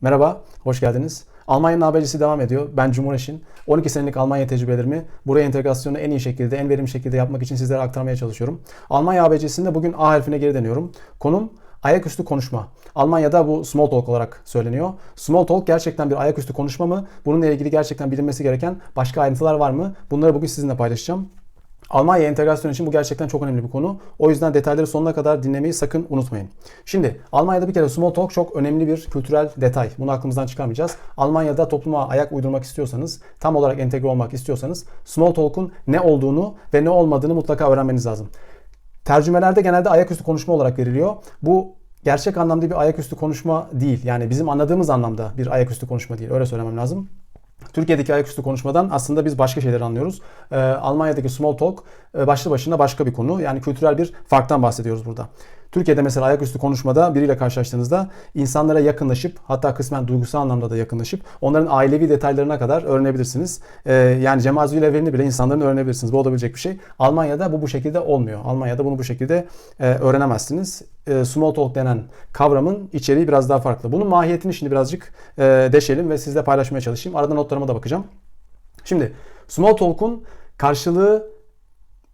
Merhaba, hoş geldiniz. Almanya'nın habercisi devam ediyor. Ben Cumhur Eşin. 12 senelik Almanya tecrübelerimi buraya entegrasyonu en iyi şekilde, en verimli şekilde yapmak için sizlere aktarmaya çalışıyorum. Almanya habercisinde bugün A harfine geri dönüyorum. Konum ayaküstü konuşma. Almanya'da bu small talk olarak söyleniyor. Small talk gerçekten bir ayaküstü konuşma mı? Bununla ilgili gerçekten bilinmesi gereken başka ayrıntılar var mı? Bunları bugün sizinle paylaşacağım. Almanya entegrasyon için bu gerçekten çok önemli bir konu. O yüzden detayları sonuna kadar dinlemeyi sakın unutmayın. Şimdi Almanya'da bir kere small talk çok önemli bir kültürel detay. Bunu aklımızdan çıkarmayacağız. Almanya'da topluma ayak uydurmak istiyorsanız, tam olarak entegre olmak istiyorsanız small talk'un ne olduğunu ve ne olmadığını mutlaka öğrenmeniz lazım. Tercümelerde genelde ayaküstü konuşma olarak veriliyor. Bu gerçek anlamda bir ayaküstü konuşma değil. Yani bizim anladığımız anlamda bir ayaküstü konuşma değil. Öyle söylemem lazım. Türkiye'deki ayaküstü konuşmadan aslında biz başka şeyler anlıyoruz. Almanya'daki small talk başlı başına başka bir konu. Yani kültürel bir farktan bahsediyoruz burada. Türkiye'de mesela ayaküstü konuşmada biriyle karşılaştığınızda insanlara yakınlaşıp, hatta kısmen duygusal anlamda da yakınlaşıp onların ailevi detaylarına kadar öğrenebilirsiniz. Yani cemazi evlerini bile insanların öğrenebilirsiniz. Bu olabilecek bir şey. Almanya'da bu şekilde olmuyor. Almanya'da bunu bu şekilde öğrenemezsiniz. Small talk denen kavramın içeriği biraz daha farklı. Bunun mahiyetini şimdi birazcık deşelim ve sizle paylaşmaya çalışayım. Arada notlarıma da bakacağım. Şimdi small talk'un karşılığı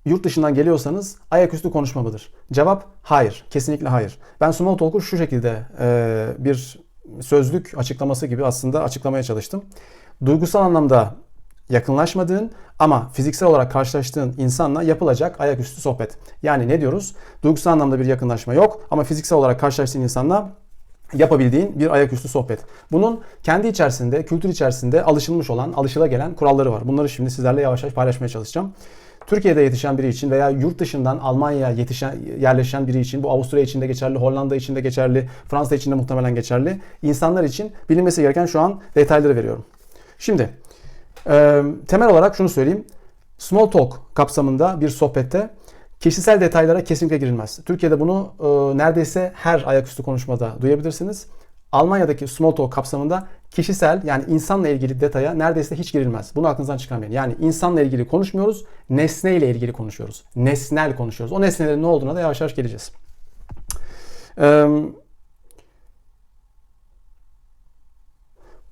yurt dışından geliyorsanız ayaküstü konuşma mıdır? Cevap hayır. Kesinlikle hayır. Ben small talk'u şu şekilde bir sözlük açıklaması gibi aslında açıklamaya çalıştım. Duygusal anlamda yakınlaşmadığın ama fiziksel olarak karşılaştığın insanla yapılacak ayaküstü sohbet. Yani ne diyoruz? Duygusal anlamda bir yakınlaşma yok ama fiziksel olarak karşılaştığın insanla yapabildiğin bir ayaküstü sohbet. Bunun kendi içerisinde, kültür içerisinde alışılmış olan, alışılagelen kuralları var. Bunları şimdi sizlerle yavaş yavaş paylaşmaya çalışacağım. Türkiye'de yetişen biri için veya yurt dışından Almanya'ya yerleşen biri için, bu Avusturya için de geçerli, Hollanda için de geçerli, Fransa için de muhtemelen geçerli. İnsanlar için bilinmesi gereken şu an detayları veriyorum. Şimdi temel olarak şunu söyleyeyim. Small talk kapsamında bir sohbette kişisel detaylara kesinlikle girilmez. Türkiye'de bunu neredeyse her ayaküstü konuşmada duyabilirsiniz. Almanya'daki small talk kapsamında kişisel, yani insanla ilgili detaya neredeyse hiç girilmez. Bunu aklınızdan çıkarmayın. Yani insanla ilgili konuşmuyoruz, nesneyle ilgili konuşuyoruz. Nesnel konuşuyoruz. O nesnelerin ne olduğuna da yavaş yavaş geleceğiz.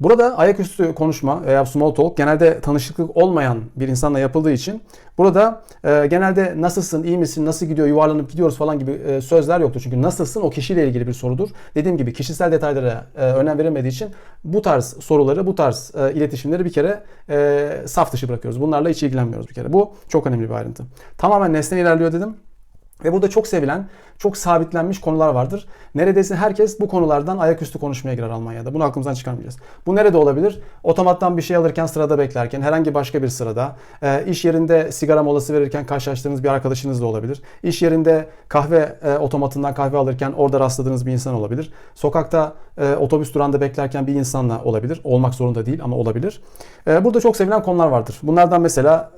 Burada ayaküstü konuşma veya small talk genelde tanışıklık olmayan bir insanla yapıldığı için burada genelde nasılsın, iyi misin, nasıl gidiyor, yuvarlanıp gidiyoruz falan gibi sözler yoktur. Çünkü nasılsın o kişiyle ilgili bir sorudur. Dediğim gibi kişisel detaylara önem verilmediği için bu tarz soruları, bu tarz iletişimleri bir kere saf dışı bırakıyoruz. Bunlarla hiç ilgilenmiyoruz bir kere. Bu çok önemli bir ayrıntı. Tamamen nesne ilerliyor dedim. Ve burada çok sevilen, çok sabitlenmiş konular vardır. Neredeyse herkes bu konulardan ayaküstü konuşmaya girer Almanya'da. Bunu aklımızdan çıkarmayacağız. Bu nerede olabilir? Otomattan bir şey alırken, sırada beklerken, herhangi başka bir sırada, iş yerinde sigara molası verirken karşılaştığınız bir arkadaşınız da olabilir. İş yerinde kahve otomatından kahve alırken orada rastladığınız bir insan olabilir. Sokakta otobüs durağında beklerken bir insanla olabilir. Olmak zorunda değil ama olabilir. Burada çok sevilen konular vardır. Bunlardan mesela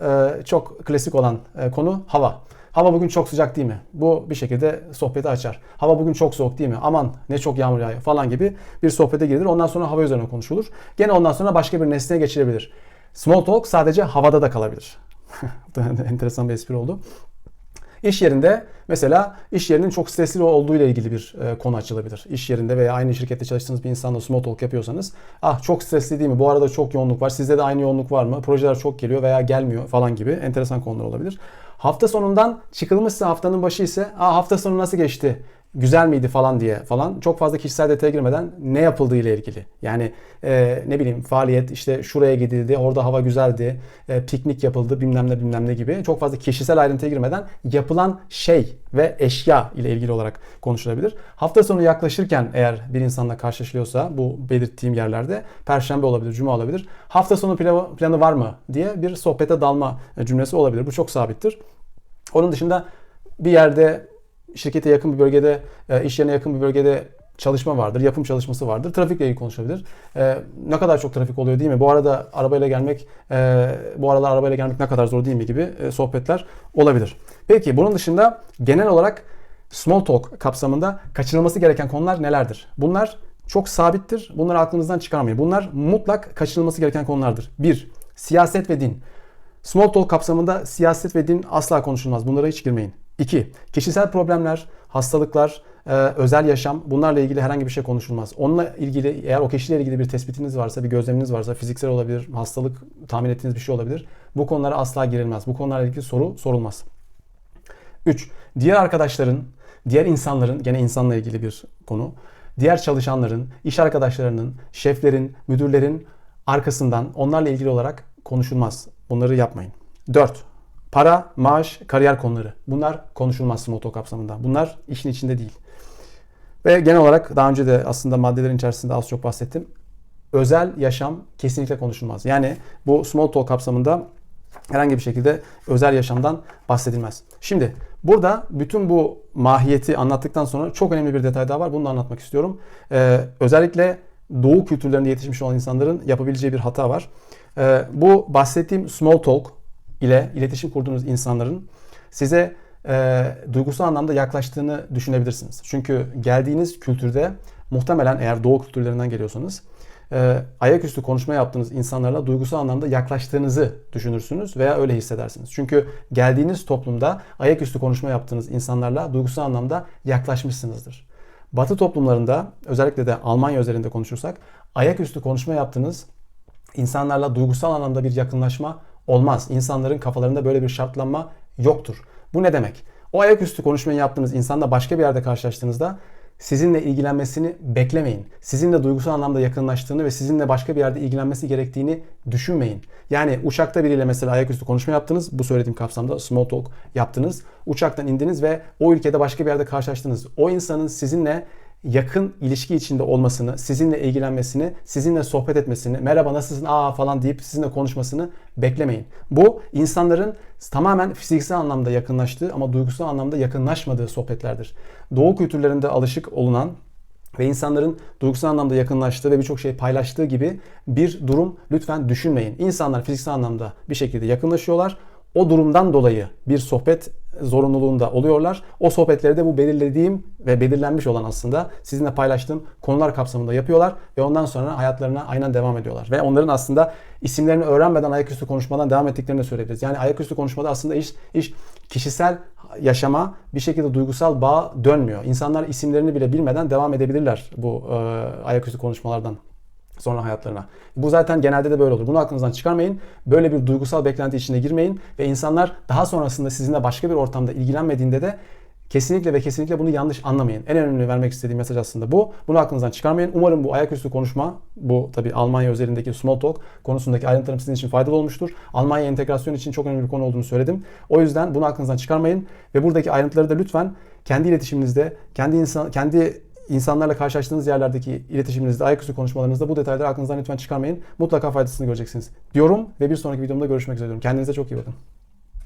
çok klasik olan konu hava. Hava bugün çok sıcak değil mi? Bu bir şekilde sohbeti açar. Hava bugün çok soğuk değil mi? Aman ne çok yağmur yağıyor falan gibi bir sohbete girilir. Ondan sonra hava üzerine konuşulur. Gene ondan sonra başka bir nesneye geçilebilir. Small talk sadece havada da kalabilir. Enteresan bir espri oldu. İş yerinde mesela iş yerinin çok stresli olduğu ile ilgili bir konu açılabilir. İş yerinde veya aynı şirkette çalıştığınız bir insanla small talk yapıyorsanız, ah çok stresli değil mi? Bu arada çok yoğunluk var. Sizde de aynı yoğunluk var mı? Projeler çok geliyor veya gelmiyor falan gibi enteresan konular olabilir. Hafta sonundan çıkılmışsa, haftanın başı ise, ah hafta sonu nasıl geçti? Güzel miydi falan diye falan çok fazla kişisel detaya girmeden ne yapıldığı ile ilgili. Yani ne bileyim faaliyet, işte şuraya gidildi, orada hava güzeldi, piknik yapıldı bilmem ne bilmem ne gibi çok fazla kişisel ayrıntıya girmeden yapılan şey ve eşya ile ilgili olarak konuşulabilir. Hafta sonu yaklaşırken eğer bir insanla karşılaşılıyorsa bu belirttiğim yerlerde perşembe olabilir, cuma olabilir. Hafta sonu planı var mı diye bir sohbete dalma cümlesi olabilir. Bu çok sabittir. Onun dışında bir yerde, şirkete yakın bir bölgede, iş yerine yakın bir bölgede çalışma vardır, yapım çalışması vardır. Trafikle ilgili konuşabilir. Ne kadar çok trafik oluyor değil mi? Bu aralar arabayla gelmek ne kadar zor değil mi gibi sohbetler olabilir. Peki bunun dışında genel olarak small talk kapsamında kaçınılması gereken konular nelerdir? Bunlar çok sabittir. Bunları aklınızdan çıkarmayın. Bunlar mutlak kaçınılması gereken konulardır. 1. Siyaset ve din. Small talk kapsamında siyaset ve din asla konuşulmaz. Bunlara hiç girmeyin. 2. Kişisel problemler, hastalıklar, özel yaşam, bunlarla ilgili herhangi bir şey konuşulmaz. Onunla ilgili, eğer o kişiyle ilgili bir tespitiniz varsa, bir gözleminiz varsa, fiziksel olabilir, hastalık tahmin ettiğiniz bir şey olabilir. Bu konulara asla girilmez. Bu konularla ilgili soru sorulmaz. 3. Diğer arkadaşların, diğer insanların, gene insanla ilgili bir konu. Diğer çalışanların, iş arkadaşlarının, şeflerin, müdürlerin arkasından onlarla ilgili olarak konuşulmaz. Bunları yapmayın. 4. Para, maaş, kariyer konuları. Bunlar konuşulmaz small talk kapsamında. Bunlar işin içinde değil. Ve genel olarak daha önce de aslında maddelerin içerisinde az çok bahsettim. Özel yaşam kesinlikle konuşulmaz. Yani bu small talk kapsamında herhangi bir şekilde özel yaşamdan bahsedilmez. Şimdi burada bütün bu mahiyeti anlattıktan sonra çok önemli bir detay daha var. Bunu da anlatmak istiyorum. Özellikle Doğu kültürlerinde yetişmiş olan insanların yapabileceği bir hata var. Bu bahsettiğim small talk ile iletişim kurduğunuz insanların size duygusal anlamda yaklaştığını düşünebilirsiniz. Çünkü geldiğiniz kültürde muhtemelen, eğer Doğu kültürlerinden geliyorsanız, ayaküstü konuşma yaptığınız insanlarla duygusal anlamda yaklaştığınızı düşünürsünüz veya öyle hissedersiniz. Çünkü geldiğiniz toplumda ayaküstü konuşma yaptığınız insanlarla duygusal anlamda yaklaşmışsınızdır. Batı toplumlarında, özellikle de Almanya özelinde konuşursak, ayaküstü konuşma yaptığınız insanlarla duygusal anlamda bir yakınlaşma olmaz. İnsanların kafalarında böyle bir şartlanma yoktur. Bu ne demek? O ayaküstü konuşmayı yaptığınız insanla başka bir yerde karşılaştığınızda sizinle ilgilenmesini beklemeyin. Sizinle duygusal anlamda yakınlaştığını ve sizinle başka bir yerde ilgilenmesi gerektiğini düşünmeyin. Yani uçakta biriyle mesela ayaküstü konuşma yaptınız. Bu söylediğim kapsamda small talk yaptınız. Uçaktan indiniz ve o ülkede başka bir yerde karşılaştınız. O insanın sizinle yakın ilişki içinde olmasını, sizinle ilgilenmesini, sizinle sohbet etmesini, merhaba nasılsın falan deyip sizinle konuşmasını beklemeyin. Bu insanların tamamen fiziksel anlamda yakınlaştığı ama duygusal anlamda yakınlaşmadığı sohbetlerdir. Doğu kültürlerinde alışık olunan ve insanların duygusal anlamda yakınlaştığı ve birçok şey paylaştığı gibi bir durum lütfen düşünmeyin. İnsanlar fiziksel anlamda bir şekilde yakınlaşıyorlar. O durumdan dolayı bir sohbet zorunluluğunda oluyorlar. O sohbetleri de bu belirlediğim ve belirlenmiş olan aslında sizinle paylaştığım konular kapsamında yapıyorlar ve ondan sonra hayatlarına aynen devam ediyorlar. Ve onların aslında isimlerini öğrenmeden ayaküstü konuşmadan devam ettiklerini de söyleyebiliriz. Yani ayaküstü konuşmada aslında iş kişisel yaşama, bir şekilde duygusal bağ dönmüyor. İnsanlar isimlerini bile bilmeden devam edebilirler bu ayaküstü konuşmalardan sonra hayatlarına. Bu zaten genelde de böyle olur. Bunu aklınızdan çıkarmayın. Böyle bir duygusal beklenti içine girmeyin ve insanlar daha sonrasında sizinle başka bir ortamda ilgilenmediğinde de kesinlikle ve kesinlikle bunu yanlış anlamayın. En önemli vermek istediğim mesaj aslında bu. Bunu aklınızdan çıkarmayın. Umarım bu ayaküstü konuşma, bu tabii Almanya özelindeki small talk konusundaki ayrıntılarım sizin için faydalı olmuştur. Almanya entegrasyon için çok önemli bir konu olduğunu söyledim. O yüzden bunu aklınızdan çıkarmayın ve buradaki ayrıntıları da lütfen kendi iletişiminizde, kendi insanlarla karşılaştığınız yerlerdeki iletişiminizde, ayaküstü konuşmalarınızda bu detayları aklınızdan lütfen çıkarmayın. Mutlaka faydasını göreceksiniz diyorum ve bir sonraki videomda görüşmek üzere diyorum. Kendinize çok iyi bakın.